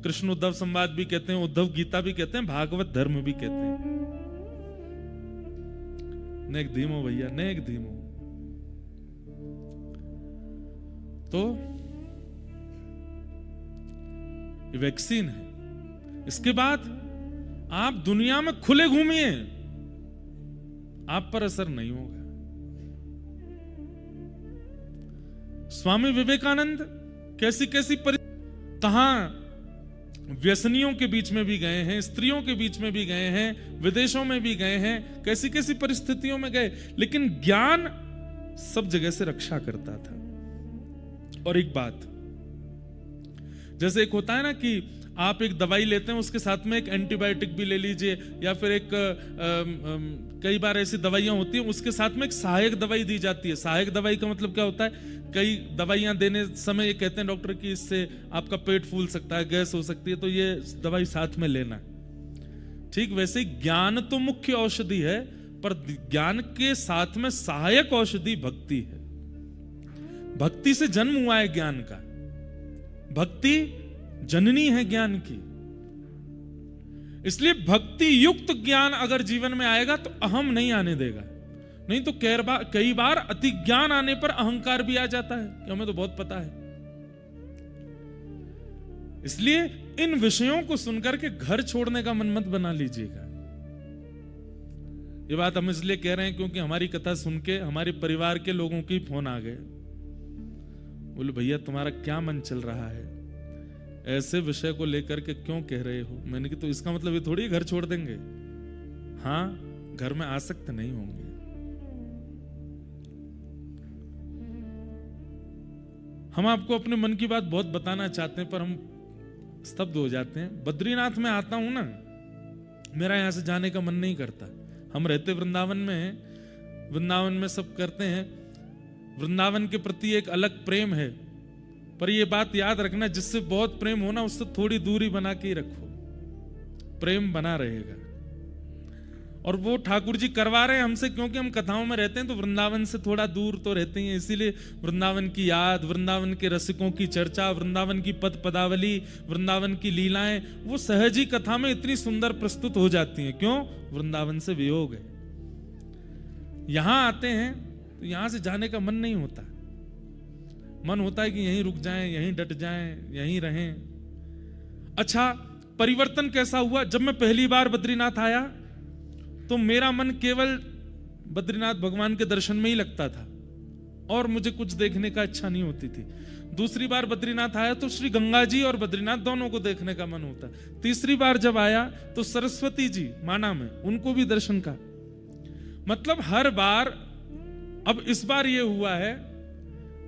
कृष्ण उद्धव संवाद भी कहते हैं, उद्धव गीता भी कहते हैं, भागवत धर्म भी कहते हैं। नेक धीमो भैया, नेक धीमो। तो ये वैक्सीन है। इसके बाद आप दुनिया में खुले घूमिए, आप पर असर नहीं होगा। स्वामी विवेकानंद कैसी कैसी कहां व्यसनियों के बीच में भी गए हैं, स्त्रियों के बीच में भी गए हैं, विदेशों में भी गए हैं, कैसी कैसी परिस्थितियों में गए, लेकिन ज्ञान सब जगह से रक्षा करता था। और एक बात, जैसे एक होता है ना कि आप एक दवाई लेते हैं, उसके साथ में एक एंटीबायोटिक भी ले लीजिए, या फिर एक कई बार ऐसी दवाइयां होती हैं उसके साथ में एक सहायक दवाई दी जाती है। सहायक दवाई का मतलब क्या होता है, कई दवाइयां देने समय ये कहते हैं डॉक्टर कि इससे आपका पेट फूल सकता है, गैस हो सकती है, तो ये दवाई साथ में लेना है। ठीक वैसे ही ज्ञान तो मुख्य औषधि है, पर ज्ञान के साथ में सहायक औषधि भक्ति है। भक्ति से जन्म हुआ है ज्ञान का, भक्ति जननी है ज्ञान की। इसलिए भक्ति युक्त ज्ञान अगर जीवन में आएगा तो अहम नहीं आने देगा, नहीं तो कई बार अति ज्ञान आने पर अहंकार भी आ जाता है कि हमें तो बहुत पता है। इसलिए इन विषयों को सुनकर के घर छोड़ने का मन मत बना लीजिएगा। ये बात हम इसलिए कह रहे हैं क्योंकि हमारी कथा सुन के हमारे परिवार के लोगों की फोन आ गए, बोले भैया तुम्हारा क्या मन चल रहा है, ऐसे विषय को लेकर के क्यों कह रहे हो। मैंने कहा तो इसका मतलब ये थोड़ी घर छोड़ देंगे। हाँ, घर में आसक्त नहीं होंगे। हम आपको अपने मन की बात बहुत बताना चाहते हैं पर हम स्तब्ध हो जाते हैं। बद्रीनाथ में आता हूं ना, मेरा यहां से जाने का मन नहीं करता। हम रहते वृंदावन में हैं, वृंदावन में सब करते हैं, वृंदावन के प्रति एक अलग प्रेम है, पर यह बात याद रखना, जिससे बहुत प्रेम हो ना उससे थोड़ी दूरी बना के ही रखो, प्रेम बना रहेगा। और वो ठाकुर जी करवा रहे हैं हमसे, क्योंकि हम कथाओं में रहते हैं तो वृंदावन से थोड़ा दूर तो रहते हैं, इसीलिए वृंदावन की याद, वृंदावन के रसिकों की चर्चा, वृंदावन की पद पदावली, वृंदावन की लीलाएं वो सहज ही कथा में इतनी सुंदर प्रस्तुत हो जाती हैं। क्यों? वृंदावन से वियोग है। यहां आते हैं तो यहां से जाने का मन नहीं होता, मन होता है कि यहीं रुक जाएं, यहीं डट जाएं, यहीं रहें। अच्छा, परिवर्तन कैसा हुआ? जब मैं पहली बार बद्रीनाथ आया तो मेरा मन केवल बद्रीनाथ भगवान के दर्शन में ही लगता था और मुझे कुछ देखने का इच्छा नहीं होती थी। दूसरी बार बद्रीनाथ आया तो श्री गंगा जी और बद्रीनाथ दोनों को देखने का मन होता। तीसरी बार जब आया तो सरस्वती जी माना में, उनको भी दर्शन का। मतलब हर बार, अब इस बार ये हुआ है,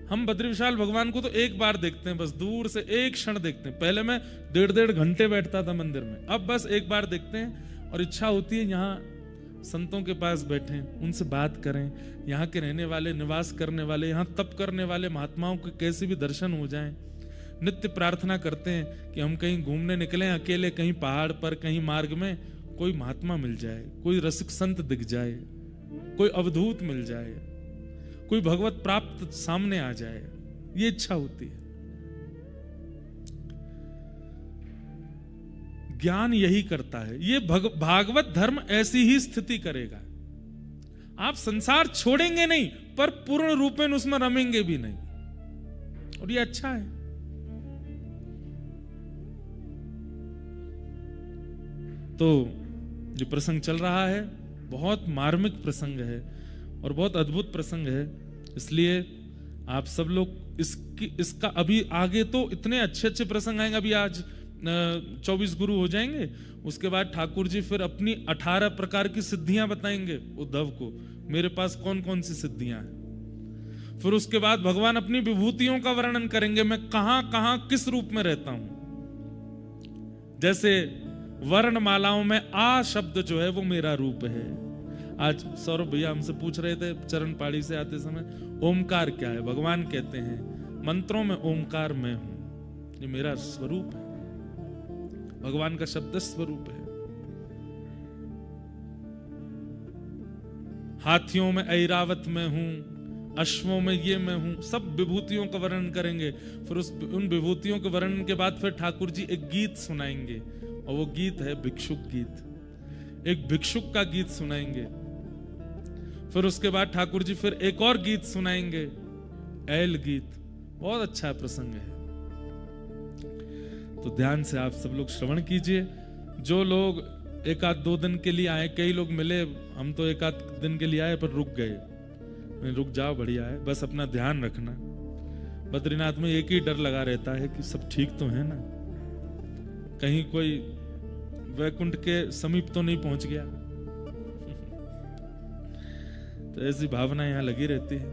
हम बद्री विशाल भगवान को तो एक बार देखते हैं, बस दूर से एक क्षण देखते हैं। पहले मैं 1.5 घंटे बैठता था मंदिर में, अब बस एक बार देखते हैं। और इच्छा होती है यहाँ संतों के पास बैठें, उनसे बात करें, यहाँ के रहने वाले, निवास करने वाले, यहाँ तप करने वाले महात्माओं के कैसे भी दर्शन हो जाएं। नित्य प्रार्थना करते हैं कि हम कहीं घूमने निकलें अकेले, कहीं पहाड़ पर, कहीं मार्ग में कोई महात्मा मिल जाए, कोई रसिक संत दिख जाए, कोई अवधूत मिल जाए, कोई भगवत प्राप्त सामने आ जाए, ये इच्छा होती है। ज्ञान यही करता है, ये भागवत धर्म ऐसी ही स्थिति करेगा। आप संसार छोड़ेंगे नहीं, पर पूर्ण रूप में उसमें रमेंगे भी नहीं, और ये अच्छा है। तो जो प्रसंग चल रहा है बहुत मार्मिक प्रसंग है और बहुत अद्भुत प्रसंग है, इसलिए आप सब लोग इसका अभी आगे तो इतने अच्छे अच्छे प्रसंग आएंगे। अभी आज 24 गुरु हो जाएंगे, उसके बाद ठाकुर जी फिर अपनी 18 प्रकार की सिद्धियां बताएंगे उद्धव को, मेरे पास कौन कौन सी सिद्धियां हैं। फिर उसके बाद भगवान अपनी विभूतियों का वर्णन करेंगे, मैं कहां कहां किस रूप में रहता हूं। जैसे वर्णमालाओं में आ शब्द जो है वो मेरा रूप है। आज सौरभ भैया हमसे पूछ रहे थे चरण पाड़ी से आते समय, ओमकार क्या है? भगवान कहते हैं मंत्रों में ओमकार मैं हूं, ये मेरा स्वरूप है। भगवान का शब्द स्वरूप है। हाथियों में ऐरावत मैं हूं, अश्वों में ये मैं हूं, सब विभूतियों का वर्णन करेंगे। फिर उन विभूतियों के वर्णन के बाद फिर ठाकुर जी एक गीत सुनाएंगे, और वो गीत है भिक्षुक गीत। एक भिक्षुक का गीत सुनाएंगे। फिर उसके बाद ठाकुर जी फिर एक और गीत सुनाएंगे, ऐल गीत। बहुत अच्छा प्रसंग है, तो ध्यान से आप सब लोग श्रवण कीजिए। जो लोग एक आध 2 दिन के लिए आए, कई लोग मिले, हम तो एक आध दिन के लिए आए पर रुक गए। रुक जाओ, बढ़िया है, बस अपना ध्यान रखना। बद्रीनाथ में एक ही डर लगा रहता है कि सब ठीक तो है ना, कहीं कोई वैकुंठ के समीप तो नहीं पहुंच गया। तो ऐसी भावना यहां लगी रहती है।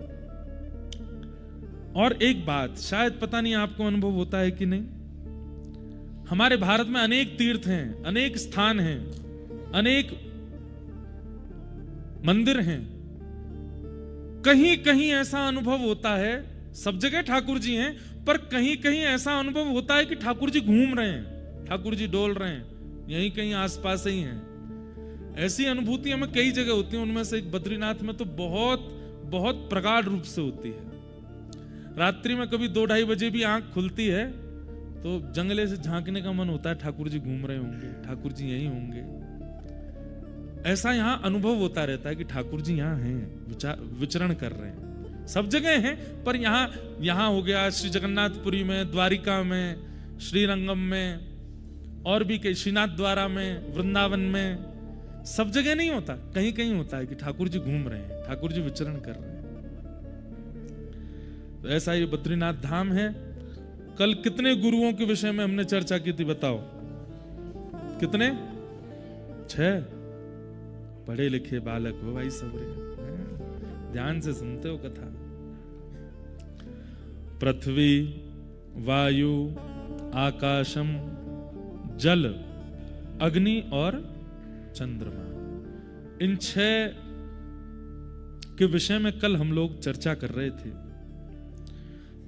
और एक बात शायद पता नहीं आपको अनुभव होता है कि नहीं, हमारे भारत में अनेक तीर्थ हैं, अनेक स्थान हैं, अनेक मंदिर हैं। कहीं कहीं ऐसा अनुभव होता है, सब जगह ठाकुर जी हैं, पर कहीं कहीं ऐसा अनुभव होता है कि ठाकुर जी घूम रहे हैं, ठाकुर जी डोल रहे हैं, यहीं कहीं आसपास ही हैं। ऐसी अनुभूति हमें कई जगह होती है। उनमें से एक बद्रीनाथ में तो बहुत बहुत प्रगाढ़ रूप से होती है। रात्रि में कभी 2-2:30 बजे भी आंख खुलती है तो जंगले से झांकने का मन होता है, ठाकुर जी घूम रहे होंगे, ठाकुर जी यहीं होंगे। ऐसा यहां अनुभव होता रहता है कि ठाकुर जी यहां हैं, विचरण कर रहे हैं। सब जगह हैं, पर यहां हो गया श्री जगन्नाथपुरी में, द्वारिका में, श्रीरंगम में, और भी कई, श्रीनाथ द्वारा में, वृंदावन में, सब जगह नहीं होता, कहीं कहीं होता है कि ठाकुर जी घूम रहे हैं, ठाकुर जी विचरण कर रहे हैं। तो ऐसा ये बद्रीनाथ धाम है। कल कितने गुरुओं के विषय में हमने चर्चा की थी, बताओ कितने? 6। पढ़े लिखे बालक हो भाई सब रे, ध्यान से सुनते हो कथा। पृथ्वी, वायु, आकाशम, जल, अग्नि और चंद्रमा, इन 6 के विषय में कल हम लोग चर्चा कर रहे थे।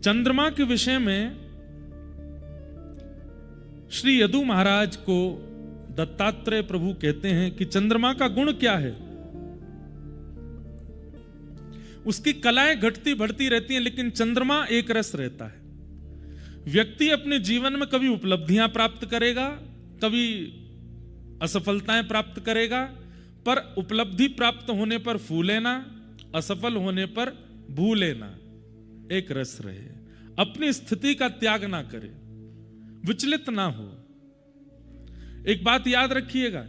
चंद्रमा के विषय में श्री यदु महाराज को दत्तात्रेय प्रभु कहते हैं कि चंद्रमा का गुण क्या है। उसकी कलाएं घटती बढ़ती रहती हैं, लेकिन चंद्रमा एक रस रहता है। व्यक्ति अपने जीवन में कभी उपलब्धियां प्राप्त करेगा, कभी असफलताएं प्राप्त करेगा, पर उपलब्धि प्राप्त होने पर फूलेना, असफल होने पर भूलेना, एक रस रहे। अपनी स्थिति का त्याग ना करे, विचलित ना हो। एक बात याद रखिएगा,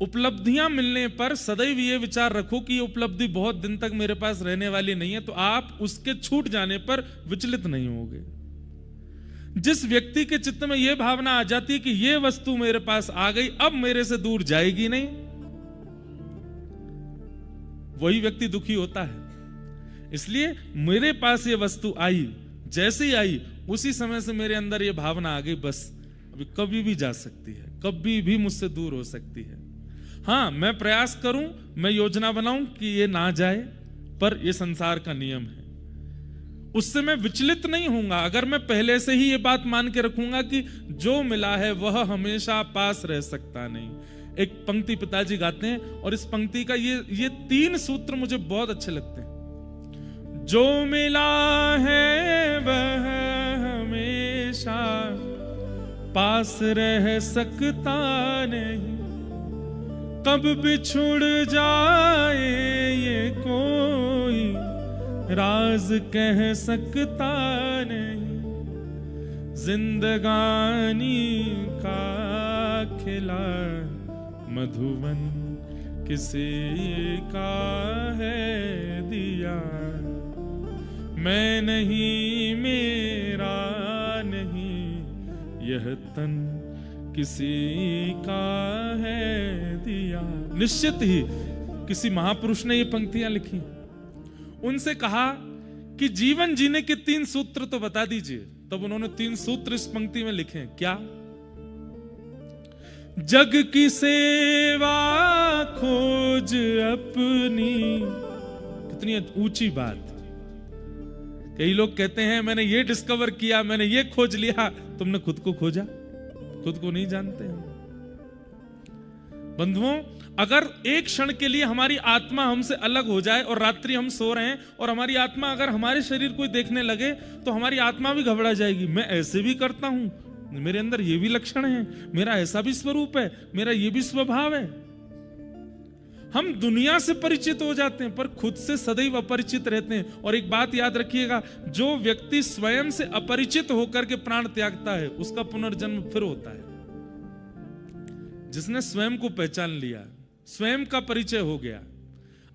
उपलब्धियां मिलने पर सदैव ये विचार रखो कि ये उपलब्धि बहुत दिन तक मेरे पास रहने वाली नहीं है, तो आप उसके छूट जाने पर विचलित नहीं होगे। जिस व्यक्ति के चित्त में यह भावना आ जाती है कि यह वस्तु मेरे पास आ गई, अब मेरे से दूर जाएगी नहीं, वही व्यक्ति दुखी होता है। इसलिए मेरे पास ये वस्तु आई, जैसे ही आई उसी समय से मेरे अंदर ये भावना आ गई, बस अभी कभी भी जा सकती है, कभी भी मुझसे दूर हो सकती है। हाँ, मैं प्रयास करूं, मैं योजना बनाऊं कि ये ना जाए, पर ये संसार का नियम है, उससे मैं विचलित नहीं होऊंगा। अगर मैं पहले से ही ये बात मान के रखूंगा कि जो मिला है वह हमेशा पास रह सकता नहीं। एक पंक्ति पिताजी गाते हैं, और इस पंक्ति का ये 3 सूत्र मुझे बहुत अच्छे लगते हैं। जो मिला है वह हमेशा पास रह सकता नहीं, कब बिछुड़ जाए ये कोई राज कह सकता नहीं। जिंदगानी का खिला मधुबन किसी का है दिया, मैं नहीं मेरा नहीं यह तन किसी का है दिया। निश्चित ही किसी महापुरुष ने ये पंक्तियां लिखी, उनसे कहा कि जीवन जीने के 3 सूत्र तो बता दीजिए। तब उन्होंने 3 सूत्र इस पंक्ति में लिखे। क्या? जग की सेवा खोज अपनी। कितनी ऊंची बात। कई लोग कहते हैं मैंने ये डिस्कवर किया, मैंने ये खोज लिया। तुमने खुद को खोजा? खुद को नहीं जानते हैं। बंधुओं, अगर एक क्षण के लिए हमारी आत्मा हमसे अलग हो जाए और रात्रि हम सो रहे हैं और हमारी आत्मा अगर हमारे शरीर को देखने लगे तो हमारी आत्मा भी घबरा जाएगी। मैं ऐसे भी करता हूं, मेरे अंदर ये भी लक्षण है, मेरा ऐसा भी स्वरूप है, मेरा ये भी स्वभाव है। हम दुनिया से परिचित हो जाते हैं पर खुद से सदैव अपरिचित रहते हैं। और एक बात याद रखिएगा, जो व्यक्ति स्वयं से अपरिचित होकर के प्राण त्यागता है उसका पुनर्जन्म फिर होता है। जिसने स्वयं को पहचान लिया, स्वयं का परिचय हो गया।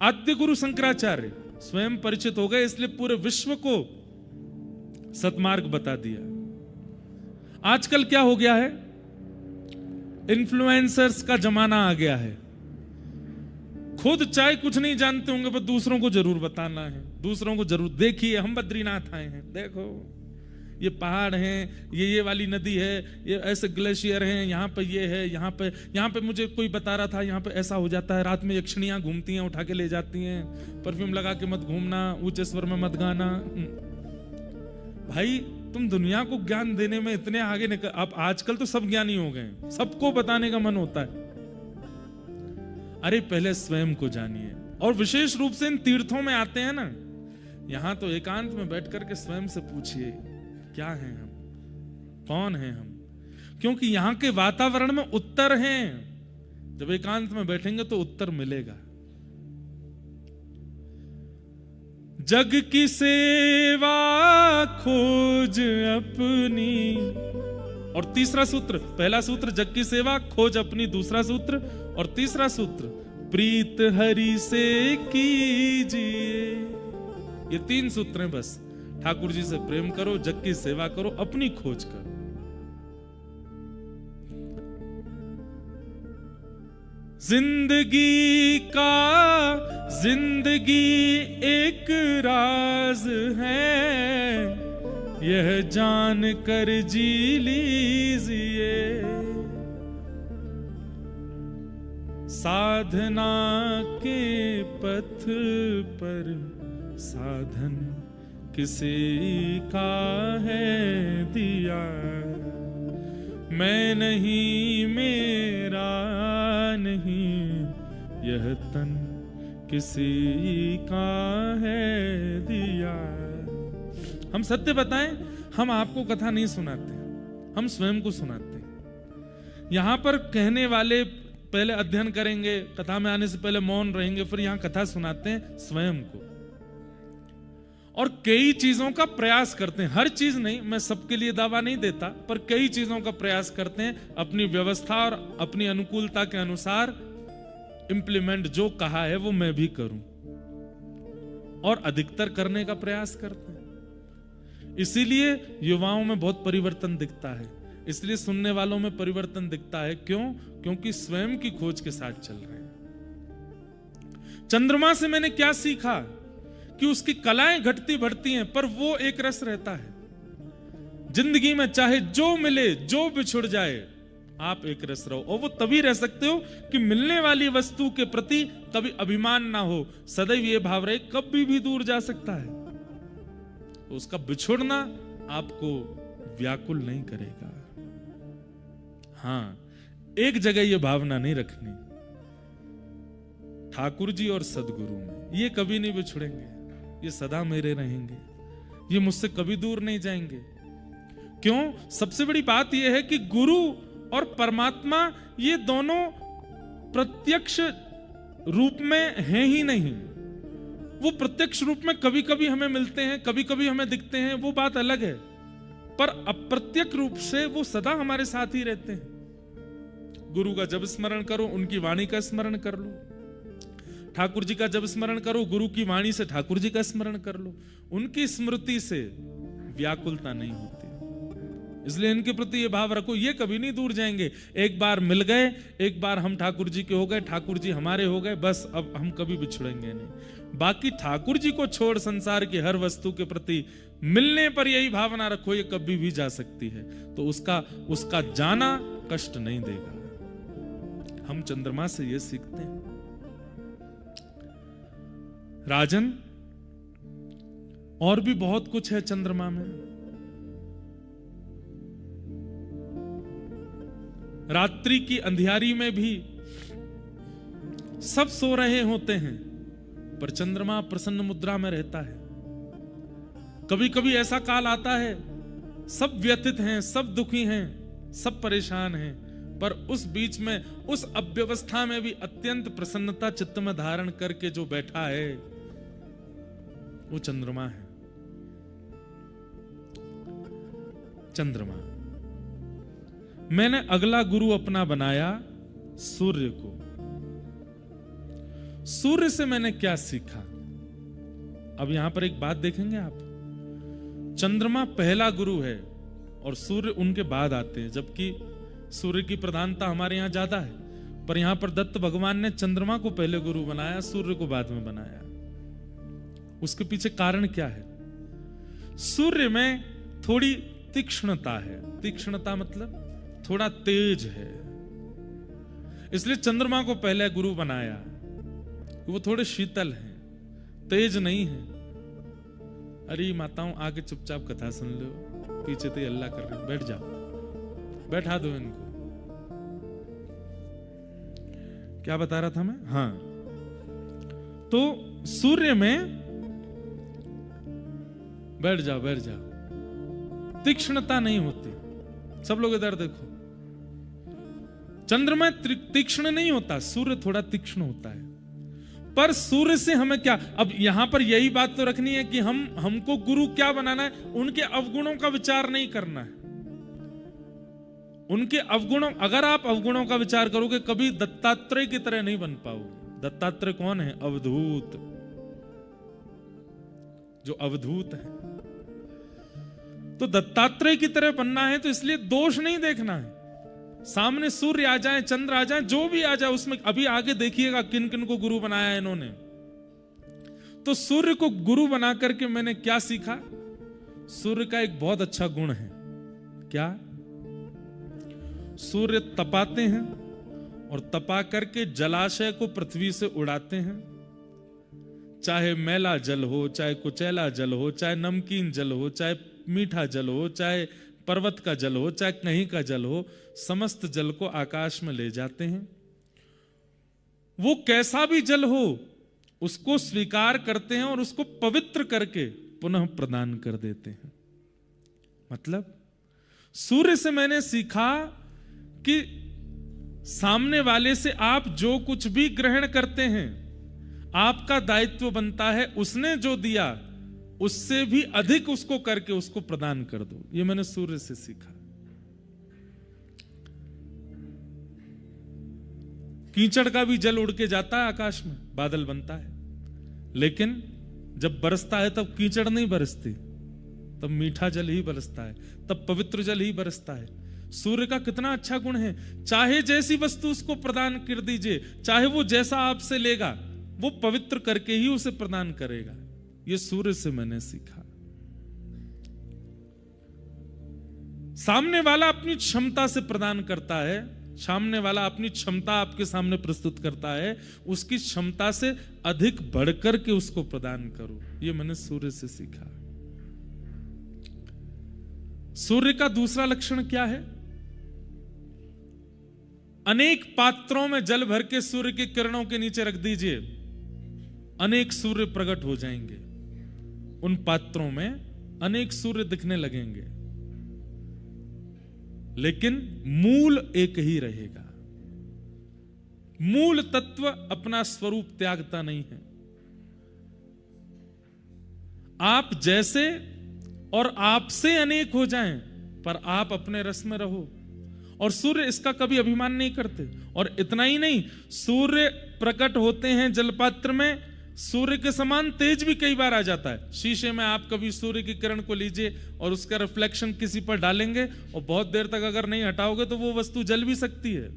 आद्य गुरु शंकराचार्य स्वयं परिचित हो गए, इसलिए पूरे विश्व को सतमार्ग बता दिया। आजकल क्या हो गया है, इन्फ्लुएंसर्स का जमाना आ गया है। खुद चाहे कुछ नहीं जानते होंगे पर दूसरों को जरूर बताना है, दूसरों को जरूर, देखिए हम बद्रीनाथ आए हैं, देखो ये पहाड़ हैं, ये वाली नदी है, ये ऐसे ग्लेशियर हैं, यहाँ पे ये है, यहाँ पे मुझे कोई बता रहा था यहाँ पे ऐसा हो जाता है, रात में यक्षिणियां घूमती हैं, उठा के ले जाती हैं, परफ्यूम लगा के मत घूमना, ऊंचे स्वर में मत गाना। भाई तुम दुनिया को ज्ञान देने में इतने आगे निकल, अब आजकल तो सब ज्ञानी हो गए, सबको बताने का मन होता है। अरे पहले स्वयं को जानिए। और विशेष रूप से इन तीर्थों में आते हैं ना, यहां तो एकांत में बैठ करके स्वयं से पूछिए क्या हैं हम, कौन हैं हम, क्योंकि यहां के वातावरण में उत्तर हैं। जब एकांत में बैठेंगे तो उत्तर मिलेगा। जग की सेवा खोज अपनी, और तीसरा सूत्र, पहला सूत्र जग की सेवा खोज अपनी, दूसरा सूत्र और तीसरा सूत्र प्रीत हरि से कीजिए। ये 3 सूत्र हैं बस। ठाकुर जी से प्रेम करो, जग की सेवा करो, अपनी खोज करो। जिंदगी एक राज है, यह जान कर जी लीजिए। साधना के पथ पर साधन किसी का है दिया, मैं नहीं मेरा नहीं, यह तन किसी का है दिया। हम सत्य बताएं, हम आपको कथा नहीं सुनाते, हम स्वयं को सुनाते हैं। यहां पर कहने वाले पहले अध्ययन करेंगे, कथा में आने से पहले मौन रहेंगे, फिर यहां कथा सुनाते हैं स्वयं को। और कई चीजों का प्रयास करते हैं, हर चीज नहीं, मैं सबके लिए दावा नहीं देता, पर कई चीजों का प्रयास करते हैं अपनी व्यवस्था और अपनी अनुकूलता के अनुसार इंप्लीमेंट, जो कहा है वो मैं भी करूं, और अधिकतर करने का प्रयास करते हैं। इसीलिए युवाओं में बहुत परिवर्तन दिखता है, इसलिए सुनने वालों में परिवर्तन दिखता है। क्यों? क्योंकि स्वयं की खोज के साथ चल रहे हैं। चंद्रमा से मैंने क्या सीखा कि उसकी कलाएं घटती बढ़ती हैं पर वो एक रस रहता है। जिंदगी में चाहे जो मिले, जो बिछुड़ जाए, आप एक रस रहो। और वो तभी रह सकते हो कि मिलने वाली वस्तु के प्रति कभी अभिमान ना हो, सदैव ये भाव रहे कभी भी दूर जा सकता है। तो उसका बिछुड़ना आपको व्याकुल नहीं करेगा। हाँ, एक जगह ये भावना नहीं रखनी, ठाकुर जी और सदगुरु में ये कभी नहीं बिछुड़ेंगे, ये सदा मेरे रहेंगे, ये मुझसे कभी दूर नहीं जाएंगे। क्यों? सबसे बड़ी बात यह है कि गुरु और परमात्मा ये दोनों प्रत्यक्ष रूप में हैं ही नहीं। वो प्रत्यक्ष रूप में कभी कभी हमें मिलते हैं, कभी कभी हमें दिखते हैं, वो बात अलग है, पर अप्रत्यक्ष रूप से वो सदा हमारे साथ ही रहते हैं। गुरु का जब स्मरण करो, उनकी वाणी का स्मरण कर लो। ठाकुर जी का जब स्मरण करो, गुरु की वाणी से ठाकुर जी का स्मरण कर लो। उनकी स्मृति से व्याकुलता नहीं होती, इसलिए इनके प्रति ये भाव रखो, ये कभी नहीं दूर जाएंगे। एक बार मिल गए, एक बार हम ठाकुर जी के हो गए, ठाकुर जी हमारे हो गए, बस अब हम कभी बिछुड़ेंगे नहीं। बाकी ठाकुर जी को छोड़ संसार की हर वस्तु के प्रति मिलने पर यही भावना रखो, ये कभी भी जा सकती है, तो उसका जाना कष्ट नहीं देगा। हम चंद्रमा से ये सीखते हैं। राजन, और भी बहुत कुछ है चंद्रमा में। रात्रि की अंधियारी में भी सब सो रहे होते हैं पर चंद्रमा प्रसन्न मुद्रा में रहता है। कभी कभी ऐसा काल आता है सब व्यथित हैं, सब दुखी हैं, सब परेशान हैं, पर उस बीच में उस अव्यवस्था में भी अत्यंत प्रसन्नता चित्त में धारण करके जो बैठा है वो चंद्रमा है। चंद्रमा। मैंने अगला गुरु अपना बनाया सूर्य को। सूर्य से मैंने क्या सीखा? अब यहां पर एक बात देखेंगे आप, चंद्रमा पहला गुरु है और सूर्य उनके बाद आते हैं, जबकि सूर्य की प्रधानता हमारे यहां ज्यादा है, पर यहां पर दत्त भगवान ने चंद्रमा को पहले गुरु बनाया, सूर्य को बाद में बनाया। उसके पीछे कारण क्या है? सूर्य में थोड़ी तीक्ष्णता है। तीक्ष्णता मतलब थोड़ा तेज है, इसलिए चंद्रमा को पहले गुरु बनाया। वो थोड़े शीतल हैं, तेज नहीं है। अरे माताओं आके चुपचाप कथा सुन लो, पीछे तो अल्लाह कर रहे, बैठ जाओ, बैठा दो इनको। क्या बता रहा था मैं? हाँ, तो सूर्य में बैठ जाओ, बैठ जाओ, तीक्ष्णता नहीं होती। सब लोग इधर देखो, चंद्रमा तीक्ष्ण नहीं होता, सूर्य थोड़ा तीक्ष्ण होता है। पर सूर्य से हमें क्या, अब यहां पर यही बात तो रखनी है कि हमको गुरु क्या बनाना है, उनके अवगुणों का विचार नहीं करना है। उनके अवगुणों, अगर आप अवगुणों का विचार करोगे कभी दत्तात्रेय की तरह नहीं बन पाओगे। दत्तात्रेय कौन है? अवधूत, जो अवधूत है। तो दत्तात्रेय की तरह बनना है तो इसलिए दोष नहीं देखना है। सामने सूर्य आ जाए, चंद्र आ जाए, जो भी आ जाए, उसमें अभी आगे देखिएगा किन किन को गुरु बनाया है इन्होंने। तो सूर्य को गुरु बना करके मैंने क्या सीखा? सूर्य का एक बहुत अच्छा गुण है। क्या? सूर्य तपाते हैं और तपा करके जलाशय को पृथ्वी से उड़ाते हैं। चाहे मैला जल हो, चाहे कुचैला जल हो, चाहे नमकीन जल हो, चाहे मीठा जल हो, चाहे पर्वत का जल हो, चाहे कहीं का जल हो, समस्त जल को आकाश में ले जाते हैं। वो कैसा भी जल हो उसको स्वीकार करते हैं और उसको पवित्र करके पुनः प्रदान कर देते हैं। मतलब सूर्य से मैंने सीखा कि सामने वाले से आप जो कुछ भी ग्रहण करते हैं, आपका दायित्व बनता है उसने जो दिया उससे भी अधिक उसको करके उसको प्रदान कर दो। ये मैंने सूर्य से सीखा। कीचड़ का भी जल उड़ के जाता है आकाश में, बादल बनता है, लेकिन जब बरसता है तब कीचड़ नहीं बरसती, तब मीठा जल ही बरसता है, तब पवित्र जल ही बरसता है। सूर्य का कितना अच्छा गुण है, चाहे जैसी वस्तु उसको प्रदान कर दीजिए, चाहे वो जैसा आपसे लेगा, वो पवित्र करके ही उसे प्रदान करेगा। ये सूर्य से मैंने सीखा। सामने वाला अपनी क्षमता से प्रदान करता है, सामने वाला अपनी क्षमता आपके सामने प्रस्तुत करता है, उसकी क्षमता से अधिक बढ़कर के उसको प्रदान करो। ये मैंने सूर्य से सीखा। सूर्य का दूसरा लक्षण क्या है? अनेक पात्रों में जल भर के सूर्य की किरणों के नीचे रख दीजिए, अनेक सूर्य प्रकट हो जाएंगे। उन पात्रों में अनेक सूर्य दिखने लगेंगे, लेकिन मूल एक ही रहेगा। मूल तत्व अपना स्वरूप त्यागता नहीं है। आप जैसे और आपसे अनेक हो जाएं, पर आप अपने रस में रहो। और सूर्य इसका कभी अभिमान नहीं करते। और इतना ही नहीं, सूर्य प्रकट होते हैं जलपात्र में, सूर्य के समान तेज भी कई बार आ जाता है। शीशे में आप कभी सूर्य की किरण को लीजिए और उसका रिफ्लेक्शन किसी पर डालेंगे और बहुत देर तक अगर नहीं हटाओगे तो वो वस्तु जल भी सकती है।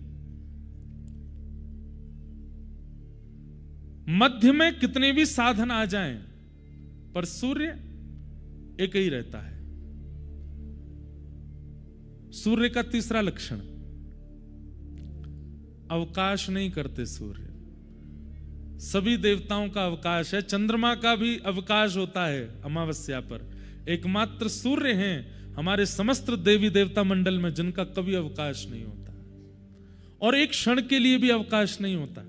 मध्य में कितने भी साधन आ जाएं, पर सूर्य एक ही रहता है। सूर्य का तीसरा लक्षण, अवकाश नहीं करते सूर्य। सभी देवताओं का अवकाश है, चंद्रमा का भी अवकाश होता है अमावस्या पर। एकमात्र सूर्य हैं हमारे समस्त देवी देवता मंडल में जिनका कभी अवकाश नहीं होता, और एक क्षण के लिए भी अवकाश नहीं होता।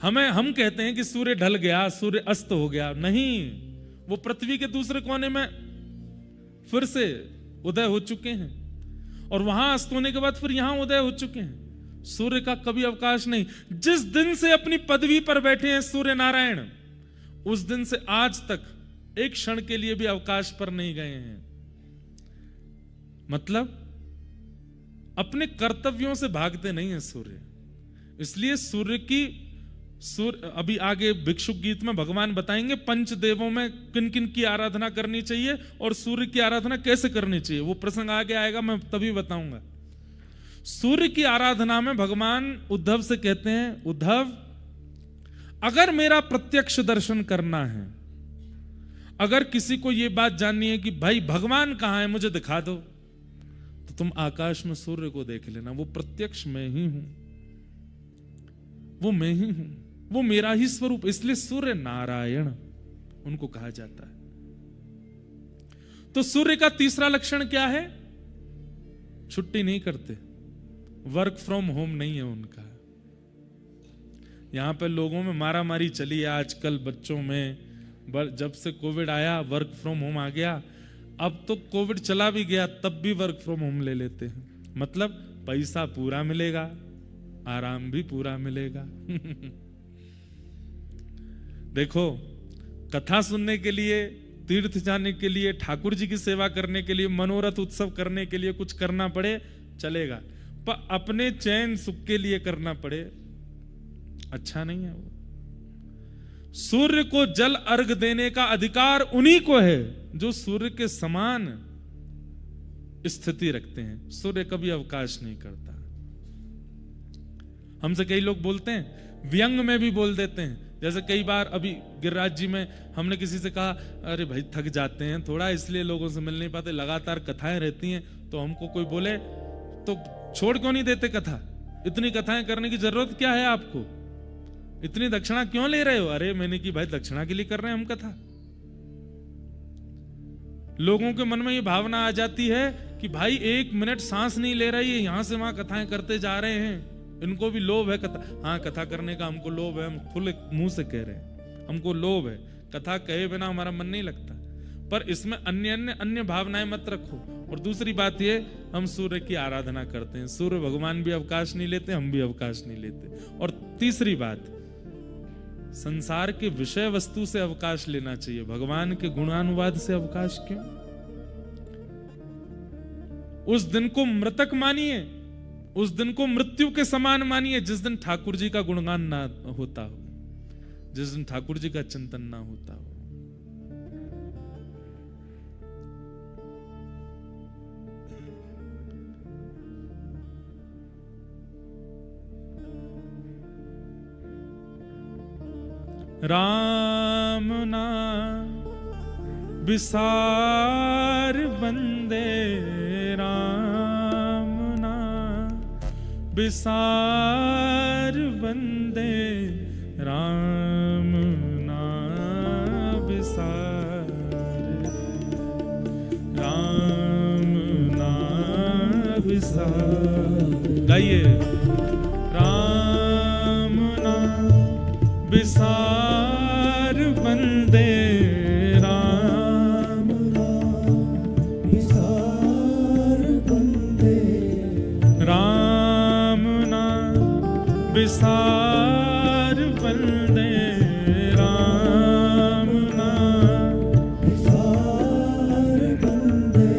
हम कहते हैं कि सूर्य ढल गया, सूर्य अस्त हो गया, नहीं, वो पृथ्वी के दूसरे कोने में फिर से उदय हो चुके हैं और वहां अस्त होने के बाद फिर यहां उदय हो चुके हैं। सूर्य का कभी अवकाश नहीं। जिस दिन से अपनी पदवी पर बैठे हैं सूर्य नारायण, उस दिन से आज तक एक क्षण के लिए भी अवकाश पर नहीं गए हैं। मतलब अपने कर्तव्यों से भागते नहीं है सूर्य। इसलिए सूर्य अभी आगे भिक्षुक गीत में भगवान बताएंगे पंचदेवों में किन किन की आराधना करनी चाहिए और सूर्य की आराधना कैसे करनी चाहिए। वो प्रसंग आगे आएगा, मैं तभी बताऊंगा। सूर्य की आराधना में भगवान उद्धव से कहते हैं, उद्धव अगर मेरा प्रत्यक्ष दर्शन करना है, अगर किसी को यह बात जाननी है कि भाई भगवान कहां है मुझे दिखा दो, तो तुम आकाश में सूर्य को देख लेना। वो प्रत्यक्ष मैं ही हूं, वो मैं ही हूं, वो मेरा ही स्वरूप। इसलिए सूर्य नारायण उनको कहा जाता है। तो सूर्य का तीसरा लक्षण क्या है? छुट्टी नहीं करते, वर्क फ्रॉम होम नहीं है उनका। यहां पे लोगों में मारा मारी चली है आजकल, बच्चों में। जब से कोविड आया वर्क फ्रॉम होम आ गया। अब तो कोविड चला भी गया तब भी वर्क फ्रॉम होम ले लेते हैं। मतलब पैसा पूरा मिलेगा, आराम भी पूरा मिलेगा। देखो, कथा सुनने के लिए, तीर्थ जाने के लिए, ठाकुर जी की सेवा करने के लिए, मनोरथ उत्सव करने के लिए कुछ करना पड़े चलेगा, पर अपने चैन सुख के लिए करना पड़े अच्छा नहीं है। वो सूर्य को जल अर्घ देने का अधिकार उन्हीं को है जो सूर्य के समान स्थिति रखते हैं। सूर्य कभी अवकाश नहीं करता। हमसे कई लोग बोलते हैं, व्यंग में भी बोल देते हैं। जैसे कई बार अभी गिरिराज जी में हमने किसी से कहा, अरे भाई थक जाते हैं थोड़ा, इसलिए लोगों से मिल नहीं पाते, लगातार कथाएं रहती हैं। तो हमको कोई बोले तो छोड़ क्यों नहीं देते कथा? इतनी कथाएं करने की जरूरत क्या है आपको? इतनी दक्षिणा क्यों ले रहे हो? अरे मैंने की भाई दक्षिणा के लिए कर रहे हैं हम कथा। लोगों के मन में ये भावना आ जाती है कि भाई 1 मिनट सांस नहीं ले रही है, यहां से वहां कथाएं करते जा रहे हैं, इनको भी लोभ है कथा। हाँ, कथा करने का हमको लोभ है, हम खुले मुंह से कह रहे हैं, हमको लोभ है। कथा कहे बिना हमारा मन नहीं लगता, पर इसमें अन्य भावनाएं मत रखो। और दूसरी बात ये, हम सूर्य की आराधना करते हैं, सूर्य भगवान भी अवकाश नहीं लेते, हम भी अवकाश नहीं लेते। और तीसरी बात, संसार के विषय वस्तु से अवकाश लेना चाहिए, भगवान के गुणानुवाद से अवकाश क्यों? उस दिन को मृतक मानिए, उस दिन को मृत्यु के समान मानिए जिस दिन ठाकुर जी का गुणगान ना होता हो, जिस दिन ठाकुर जी का चिंतन ना होता हो। राम नाम विसार बंदे, राम नाम विसार बंदे, राम नाम विसार, राम नाम विसार। गाइए, राम नाम विसार बंदे, राम नाम विसार बंदे, राम नाम विसार बंदे, राम नाम विसार बंदे,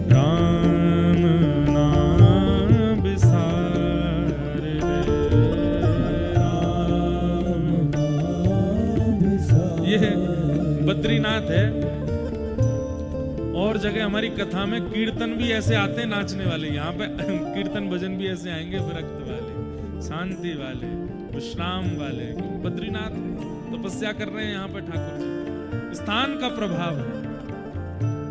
राम नाम विसार, राम नाम विसार। ये बद्रीनाथ है। और जगह हमारी कथा में कीर्तन भी ऐसे आते हैं नाचने वाले, यहाँ पे कीर्तन भजन भी ऐसे आएंगे, विरक्त वाले, शांति वाले, विश्राम वाले। बद्रीनाथ तपस्या कर रहे हैं यहाँ पे ठाकुर जी, स्थान का प्रभाव है।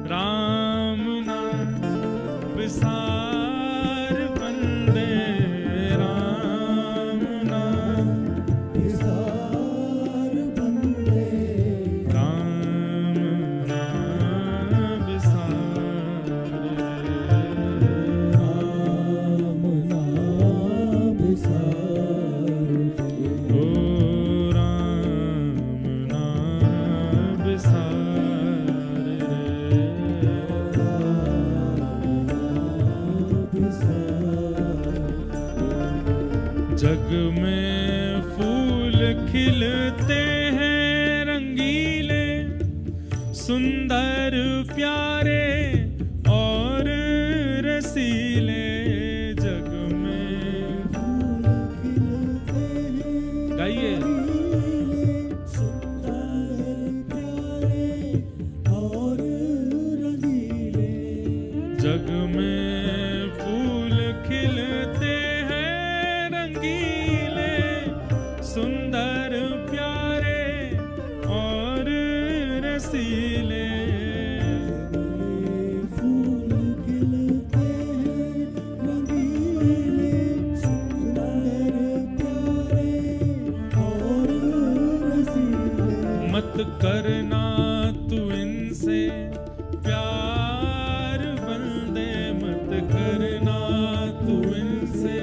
राम नाम विसार बंदे, राम नाम विसार बंदे, राम नाम विसार, राम नाम विसार। जग में फूल खिलते हैं रंगीले, सुंदर प्यारे और रसीले। जग में फूल खिलते हैं, गाइए, सुंदर प्यारे और रसीले। जग में फूल खिलते हैं रंगीले, सुंदर प्यारे और रसीले। मत करना तू इनसे प्यार बंदे, मत करना तू इनसे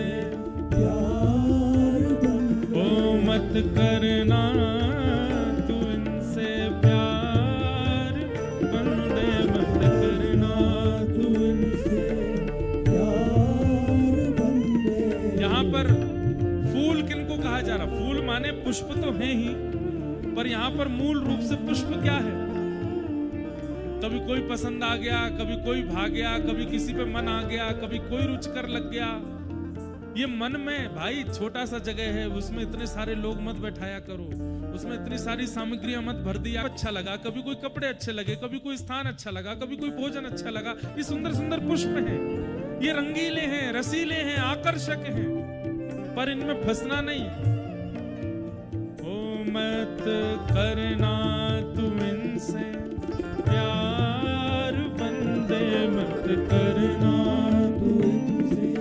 प्यार बंदे। ओ मत करना तू इनसे प्यार बंदे, मत करना तू इनसे प्यार बंदे। यहाँ पर फूल किनको कहा जा रहा? फूल माने पुष्प तो हैं ही, पर यहाँ पर मूल रूप से पुष्प क्या है? कभी कोई पसंद आ गया, कभी कोई भाग गया, कभी किसी पे मन आ गया, कभी कोई रुचकर लग गया। ये मन में भाई छोटा सा जगह है, उसमें इतने सारे लोग मत बैठाया करो, उसमें इतनी सारी सामग्रियां मत भर दिया। अच्छा लगा, कभी कोई कपड़े अच्छे लगे, कभी कोई स्थान अच्छा लगा, कभी कोई भोजन अच्छा लगा। ये सुंदर सुंदर पुष्प हैं, ये रंगीले हैं, रसीले हैं, आकर्षक हैं, पर इनमें फंसना नहीं। मत करना तू इनसे प्यार बंदे, मत करना तू इनसे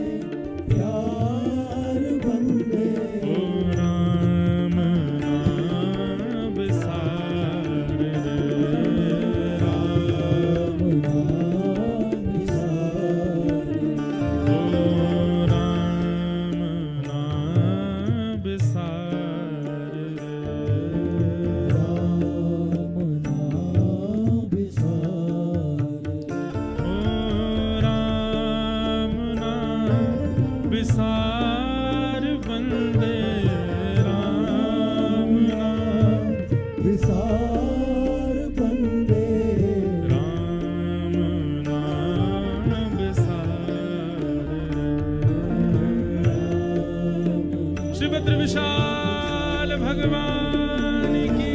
प्यार बंदे। ओ राम नाम बिसार रे, राम नाम बिसार, ओ राम नाम बिसार। विसार बंदे, राम नाम विसार बंदे, राम नाम विसार। श्री भद्र विशाल भगवान की।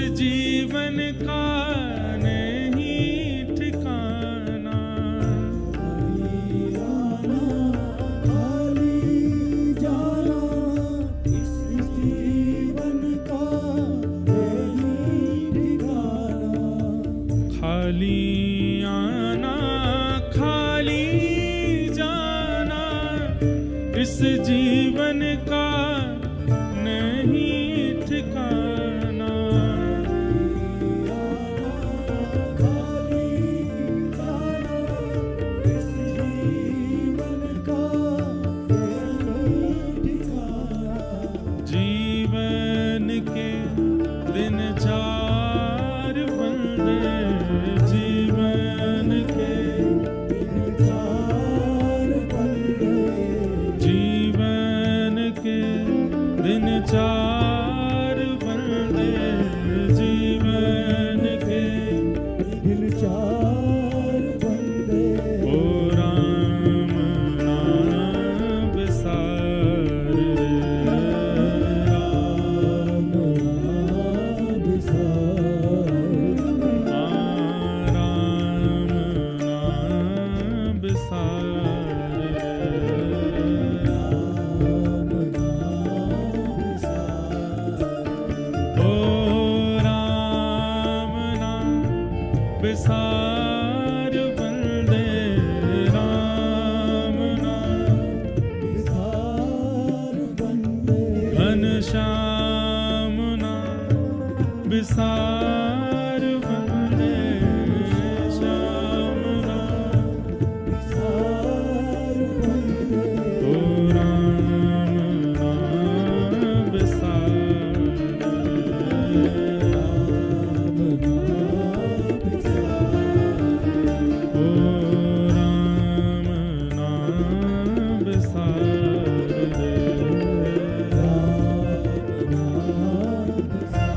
जीवन का नहीं ठिकाना, खाली जाना इस जीवन का नहीं ठिकाना। खाली आना खाली जाना इस जीवन का नहीं ठिकाना। जीवन के दिन चार बंदे, जीवन के दिन चार बंदे, जीवन के विसार मन में श्याम नाम विसार मन में, ओ राम नाम विसार, राम नाम विसार, ओ राम नाम विसार, राम नाम विसार।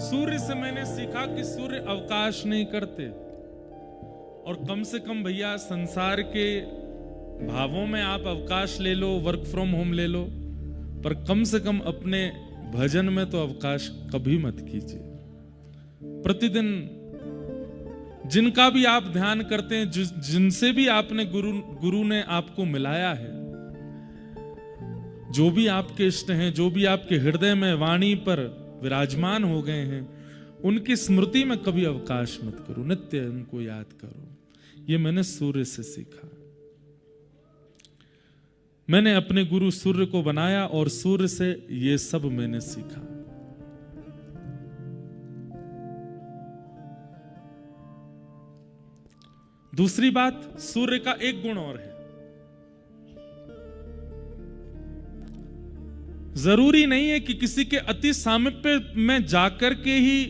सूर्य से मैंने सीखा कि सूर्य अवकाश नहीं करते, और कम से कम भैया संसार के भावों में आप अवकाश ले लो, वर्क फ्रॉम होम ले लो, पर कम से कम अपने भजन में तो अवकाश कभी मत कीजिए। प्रतिदिन जिनका भी आप ध्यान करते हैं, जिनसे भी आपने गुरु ने आपको मिलाया है, जो भी आपके इष्ट हैं, जो भी आपके हृदय में वाणी पर विराजमान हो गए हैं, उनकी स्मृति में कभी अवकाश मत करो, नित्य उनको याद करो। ये मैंने सूर्य से सीखा। मैंने अपने गुरु सूर्य को बनाया और सूर्य से ये सब मैंने सीखा। दूसरी बात, सूर्य का एक गुण और है, जरूरी नहीं है कि किसी के अति सामीप्य में जाकर के ही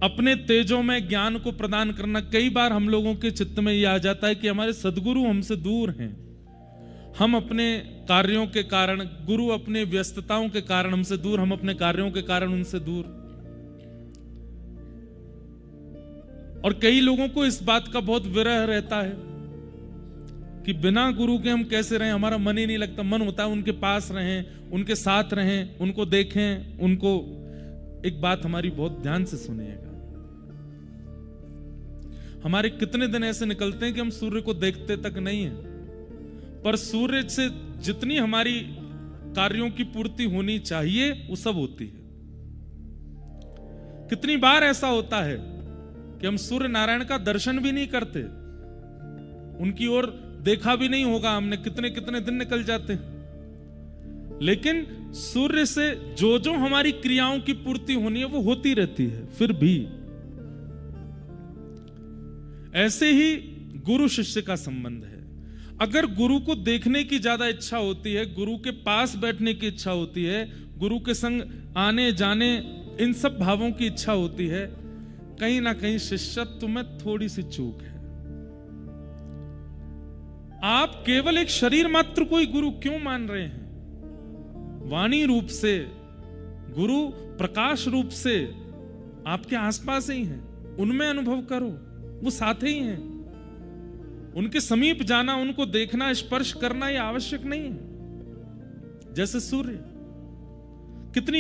अपने तेजों में ज्ञान को प्रदान करना। कई बार हम लोगों के चित्त में यह आ जाता है कि हमारे सदगुरु हमसे दूर हैं, हम अपने कार्यों के कारण, गुरु अपने व्यस्तताओं के कारण हमसे दूर, हम अपने कार्यों के कारण उनसे दूर। और कई लोगों को इस बात का बहुत विरह रहता है कि बिना गुरु के हम कैसे रहें, हमारा मन ही नहीं लगता। मन होता है उनके पास रहें, उनके साथ रहें, उनको देखें, उनको। एक बात हमारी बहुत ध्यान से सुनिएगा, हमारे कितने दिन ऐसे निकलते हैं कि हम सूर्य को देखते तक नहीं है, पर सूर्य से जितनी हमारी कार्यों की पूर्ति होनी चाहिए वो सब होती है। कितनी बार ऐसा होता है कि हम सूर्य नारायण का दर्शन भी नहीं करते, उनकी ओर देखा भी नहीं होगा हमने, कितने कितने दिन निकल जाते हैं, लेकिन सूर्य से जो जो हमारी क्रियाओं की पूर्ति होनी है वो होती रहती है। फिर भी ऐसे ही गुरु शिष्य का संबंध है। अगर गुरु को देखने की ज्यादा इच्छा होती है, गुरु के पास बैठने की इच्छा होती है, गुरु के संग आने जाने, इन सब भावों की इच्छा होती है, कहीं ना कहीं शिष्यत्व में थोड़ी सी चूक है। आप केवल एक शरीर मात्र को ही गुरु क्यों मान रहे हैं? वाणी रूप से गुरु, प्रकाश रूप से आपके आसपास ही हैं, उनमें अनुभव करो, वो साथ ही हैं। उनके समीप जाना, उनको देखना, स्पर्श करना ये आवश्यक नहीं है। जैसे सूर्य, कितनी